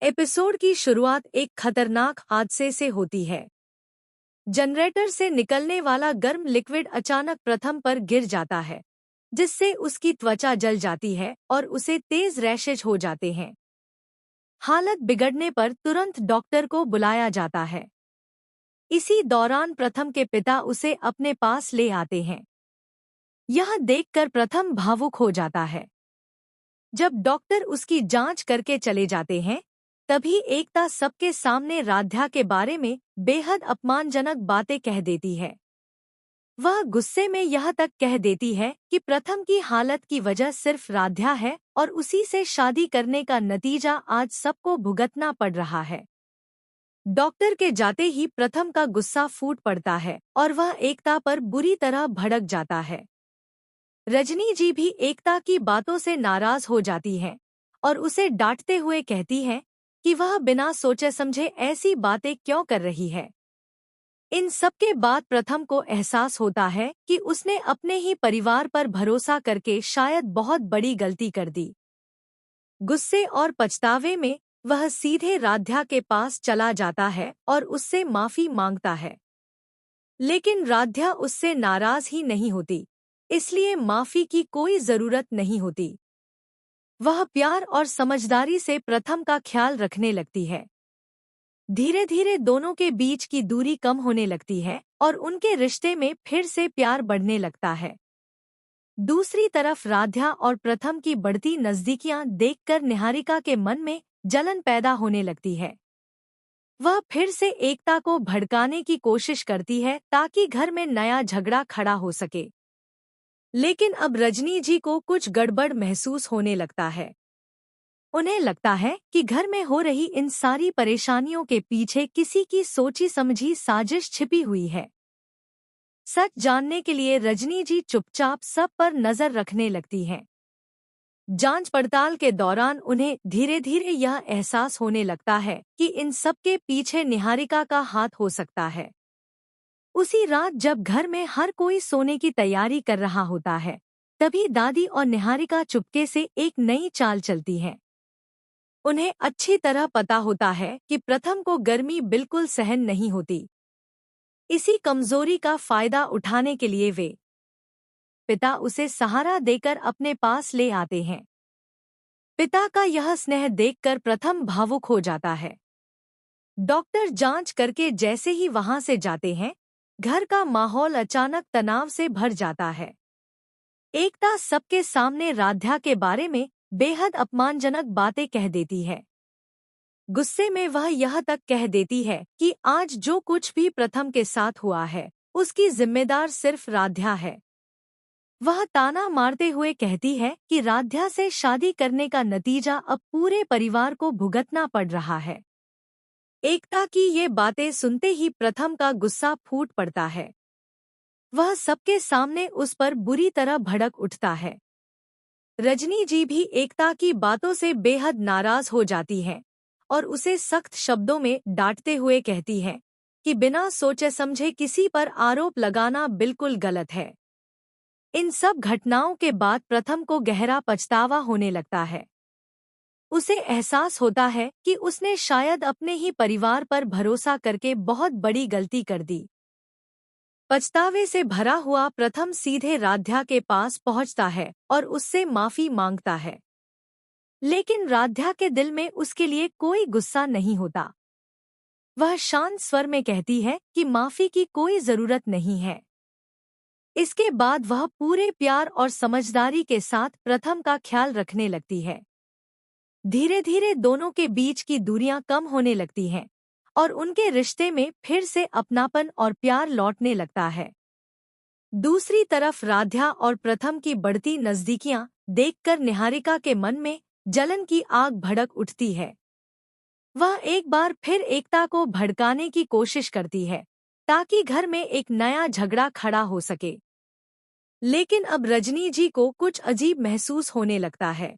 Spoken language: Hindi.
एपिसोड की शुरुआत एक खतरनाक हादसे से होती है। जनरेटर से निकलने वाला गर्म लिक्विड अचानक प्रथम पर गिर जाता है, जिससे उसकी त्वचा जल जाती है और उसे तेज रैशेज हो जाते हैं। हालत बिगड़ने पर तुरंत डॉक्टर को बुलाया जाता है। इसी दौरान प्रथम के पिता उसे अपने पास ले आते हैं। यह देखकर प्रथम भावुक हो जाता है। जब डॉक्टर उसकी जांच करके चले जाते हैं, तभी एकता सबके सामने राध्या के बारे में बेहद अपमानजनक बातें कह देती है। वह गुस्से में यह तक कह देती है कि प्रथम की हालत की वजह सिर्फ राध्या है और उसी से शादी करने का नतीजा आज सबको भुगतना पड़ रहा है। डॉक्टर के जाते ही प्रथम का गुस्सा फूट पड़ता है और वह एकता पर बुरी तरह भड़क जाता है। रजनी जी भी एकता की बातों से नाराज हो जाती हैं और उसे डांटते हुए कहती हैं कि वह बिना सोचे समझे ऐसी बातें क्यों कर रही है। इन सब के बाद प्रथम को एहसास होता है कि उसने अपने ही परिवार पर भरोसा करके शायद बहुत बड़ी गलती कर दी। गुस्से और पछतावे में वह सीधे राध्या के पास चला जाता है और उससे माफी मांगता है। लेकिन राध्या उससे नाराज ही नहीं होती, इसलिए माफी की कोई जरूरत नहीं होती। वह प्यार और समझदारी से प्रथम का ख्याल रखने लगती है। धीरे धीरे दोनों के बीच की दूरी कम होने लगती है और उनके रिश्ते में फिर से प्यार बढ़ने लगता है। दूसरी तरफ राध्या और प्रथम की बढ़ती नजदीकियां देखकर निहारिका के मन में जलन पैदा होने लगती है। वह फिर से एकता को भड़काने की कोशिश करती है ताकि घर में नया झगड़ा खड़ा हो सके। लेकिन अब रजनी जी को कुछ गड़बड़ महसूस होने लगता है। उन्हें लगता है कि घर में हो रही इन सारी परेशानियों के पीछे किसी की सोची समझी साजिश छिपी हुई है। सच जानने के लिए रजनी जी चुपचाप सब पर नजर रखने लगती हैं। जांच पड़ताल के दौरान उन्हें धीरे धीरे यह एहसास होने लगता है कि इन सब के पीछे निहारिका का हाथ हो सकता है। उसी रात जब घर में हर कोई सोने की तैयारी कर रहा होता है, तभी दादी और निहारिका चुपके से एक नई चाल चलती हैं। उन्हें अच्छी तरह पता होता है कि प्रथम को गर्मी बिल्कुल सहन नहीं होती। इसी कमजोरी का फायदा उठाने के लिए वे पिता उसे सहारा देकर अपने पास ले आते हैं। पिता का यह स्नेह देखकर प्रथम भावुक हो जाता है। डॉक्टर जांच करके जैसे ही वहां से जाते हैं, घर का माहौल अचानक तनाव से भर जाता है। एकता सबके सामने राध्या के बारे में बेहद अपमानजनक बातें कह देती है। गुस्से में वह यह तक कह देती है कि आज जो कुछ भी प्रथम के साथ हुआ है, उसकी जिम्मेदार सिर्फ राध्या है। वह ताना मारते हुए कहती है कि राध्या से शादी करने का नतीजा अब पूरे परिवार को भुगतना पड़ रहा है। एकता की ये बातें सुनते ही प्रथम का गुस्सा फूट पड़ता है। वह सबके सामने उस पर बुरी तरह भड़क उठता है। रजनी जी भी एकता की बातों से बेहद नाराज हो जाती हैं और उसे सख्त शब्दों में डांटते हुए कहती हैं कि बिना सोचे समझे किसी पर आरोप लगाना बिल्कुल गलत है। इन सब घटनाओं के बाद प्रथम को गहरा पछतावा होने लगता है। उसे एहसास होता है कि उसने शायद अपने ही परिवार पर भरोसा करके बहुत बड़ी गलती कर दी। पछतावे से भरा हुआ प्रथम सीधे राध्या के पास पहुंचता है और उससे माफी मांगता है। लेकिन राध्या के दिल में उसके लिए कोई गुस्सा नहीं होता। वह शांत स्वर में कहती है कि माफी की कोई जरूरत नहीं है। इसके बाद वह पूरे प्यार और समझदारी के साथ प्रथम का ख्याल रखने लगती है। धीरे धीरे दोनों के बीच की दूरियां कम होने लगती हैं और उनके रिश्ते में फिर से अपनापन और प्यार लौटने लगता है। दूसरी तरफ राध्या और प्रथम की बढ़ती नजदीकियां देखकर निहारिका के मन में जलन की आग भड़क उठती है। वह एक बार फिर एकता को भड़काने की कोशिश करती है ताकि घर में एक नया झगड़ा खड़ा हो सके। लेकिन अब रजनी जी को कुछ अजीब महसूस होने लगता है।